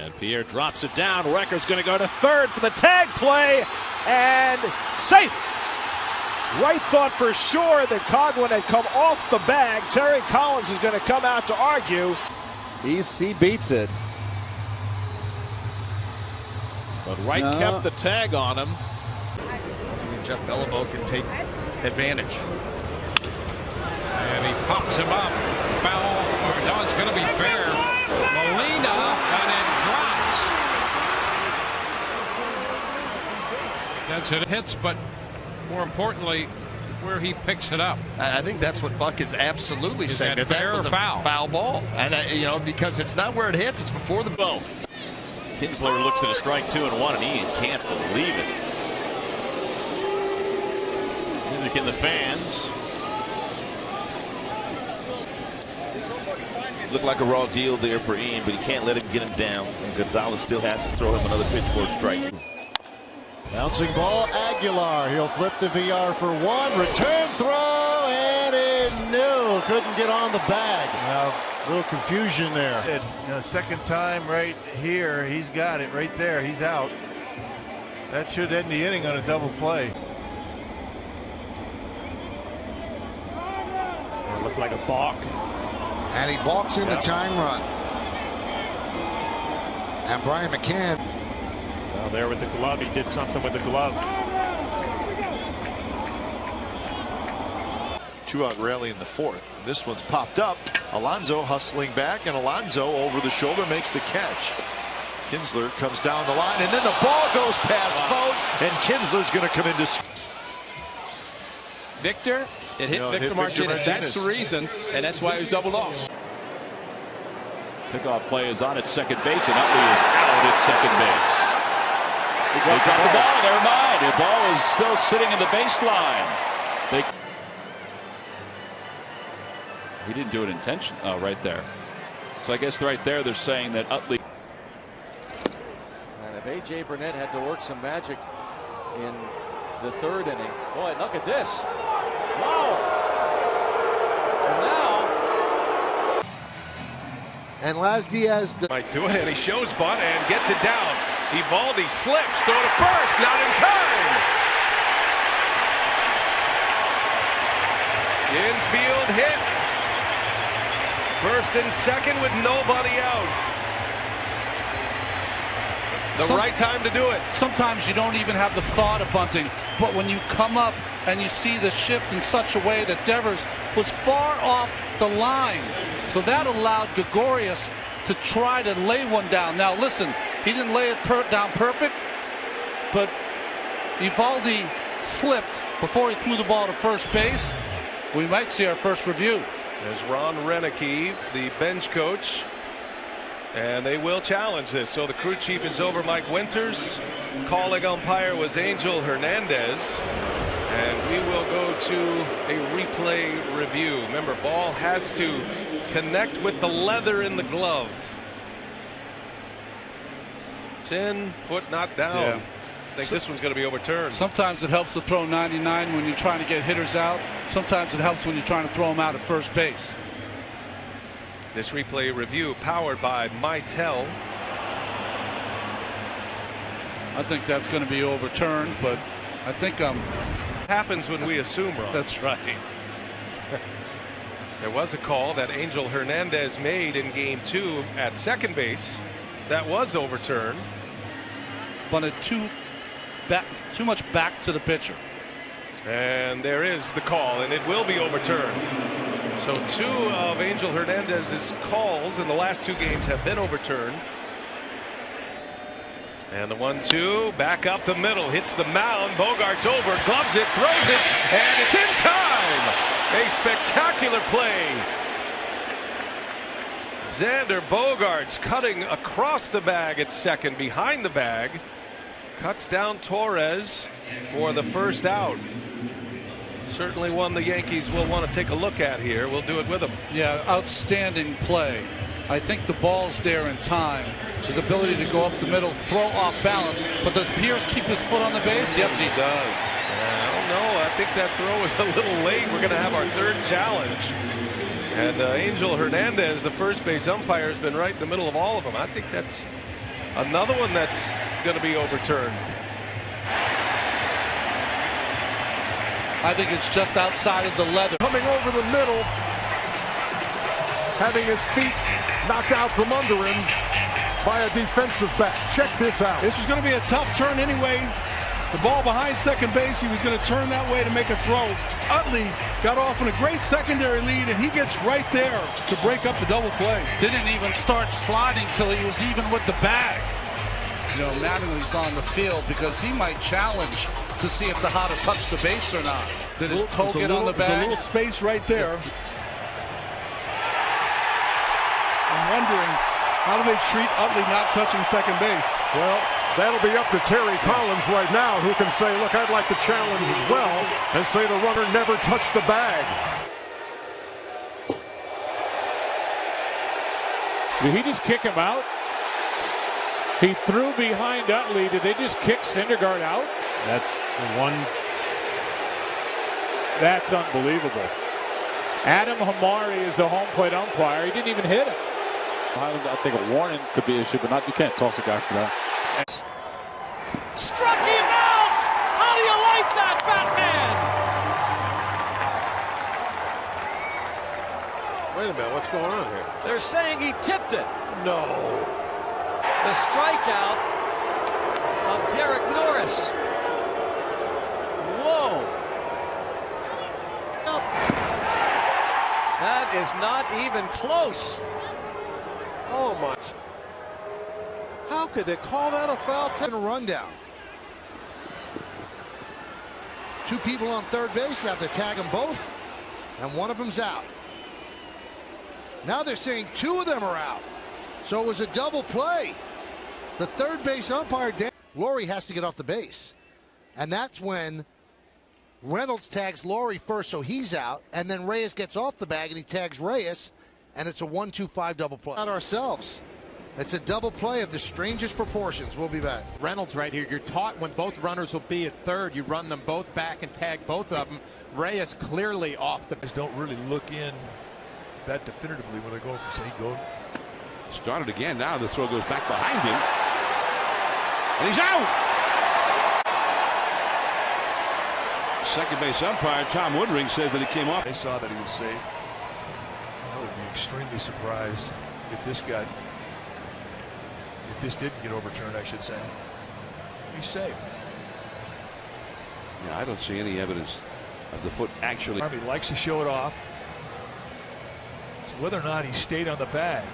And Pierre drops it down. Recker's going to go to third for the tag play, and safe. Wright thought for sure that Coghlan had come off the bag. Terry Collins is going to come out to argue. He beats it. But Wright kept the tag on him. Jeff Beliveau can take advantage. And he pops him up. Foul. No, it's going to be fair. Molina, and it drops. That's it. Hits, but more importantly, where he picks it up. I think that's what Buck is absolutely saying. That fair was or a foul ball, and because it's not where it hits; it's before the ball. Kinsler looks at a strike 2-1, and he can't believe it. Music in the fans. Looked like a raw deal there for Ian, but he can't let him get him down. And Gonzalez still has to throw him another pitch for a strike. Bouncing ball, Aguilar. He'll flip the VR for one. Return throw, and it couldn't get on the bag. Well, a little confusion there. Second time right here. He's got it right there. He's out. That should end the inning on a double play. It looked like a balk. And he balks in the time run. And Brian McCann. Well, there with the glove, he did something with the glove. 2-out rally in the fourth. This one's popped up. Alonso hustling back, and Alonso over the shoulder makes the catch. Kinsler comes down the line, and then the ball goes past Vogt, and Kinsler's going to come into. Victor, it hit Victor Martinez. That's the reason, and that's why he was doubled off. Pickoff play is on at second base, and Utley is out at second base. They dropped the ball. Never mind. The ball is still sitting in the baseline. He didn't do it intentionally. Oh, right there. So I guess right there they're saying that Utley. And if A.J. Burnett had to work some magic in the third inning. Boy, look at this. Wow. And Laz Diaz Might do it, and he shows bunt and gets it down. Evaldi slips, throw to first, not in time. Infield hit. First and second with nobody out. The right time to do it. Sometimes you don't even have the thought of bunting, but when you come up and you see the shift in such a way that Devers was far off the line, so that allowed Gregorius to try to lay one down. Now listen, he didn't lay it down perfect, but Evaldi slipped before he threw the ball to first base. We might see our first review. There's Ron Renicky, the bench coach, and they will challenge this. So the crew chief is over Mike Winters. Calling umpire was Angel Hernandez. And we will go to a replay review. Remember, ball has to connect with the leather in the glove. It's in, foot not down. Yeah. I think this one's going to be overturned. Sometimes it helps to throw 99 when you're trying to get hitters out. Sometimes it helps when you're trying to throw them out at first base. This replay review powered by Mitel. I think that's going to be overturned, but I think happens when we assume wrong. That's right. There was a call that Angel Hernandez made in game 2 at second base that was overturned. Bunted too much back to the pitcher. And there is the call, and it will be overturned. So 2 of Angel Hernandez's calls in the last 2 games have been overturned. And the 1-2 back up the middle, hits the mound. Bogart's over, gloves it, throws it, and it's in time. A spectacular play. Xander Bogaerts cutting across the bag at second, behind the bag, cuts down Torres for the first out. Certainly one the Yankees will want to take a look at here. We'll do it with them. Yeah, outstanding play. I think the ball's there in time. His ability to go up the middle, throw off balance. But does Pierce keep his foot on the base? Yes, he does. I don't know. I think that throw was a little late. We're going to have our third challenge. And Angel Hernandez, the first base umpire, has been right in the middle of all of them. I think that's Another one that's going to be overturned. I think it's just outside of the leather. Coming over the middle, having his feet knocked out from under him by a defensive back. Check this out. This was going to be a tough turn anyway. The ball behind second base, he was going to turn that way to make a throw. Utley got off on a great secondary lead, and he gets right there to break up the double play. Didn't even start sliding till he was even with the bag. You know, Mattingly's on the field because he might challenge to see if the Hada touched the base or not. Did his toe get on the bag? There's a little space right there. I'm wondering, how do they treat Utley not touching second base? Well, that'll be up to Terry Collins right now, who can say, look, I'd like to challenge as well, and say the runner never touched the bag. Did he just kick him out? He threw behind Utley. Did they just kick Syndergaard out? That's the one. That's unbelievable. Adam Hamari is the home plate umpire. He didn't even hit him. I think a warning could be issued, but not, you can't toss a guy for that. Struck him out! How do you like that, Batman? Wait a minute, what's going on here? They're saying he tipped it. No. The strikeout of Derek Norris. Whoa. That is not even close. Oh my. How could they call that a foul? Taking a rundown. Two people on third base, you have to tag them both, and one of them's out. Now they're saying two of them are out. So it was a double play. The third base umpire, Laurie, has to get off the base. And that's when Reynolds tags Laurie first, so he's out. And then Reyes gets off the bag and he tags Reyes. And it's a 1-2-5 double play. Not ourselves. It's a double play of the strangest proportions. We'll be back. Reynolds right here. You're taught when both runners will be at third, you run them both back and tag both of them. Reyes clearly off the. Don't really look in that definitively when they're going from say go. Started again. Now the throw goes back behind him. And he's out. Second base umpire Tom Woodring says that he came off. They saw that he was safe. I would be extremely surprised if this didn't get overturned, I should say. He's safe. Yeah, I don't see any evidence of the foot actually. He likes to show it off. So whether or not he stayed on the bag,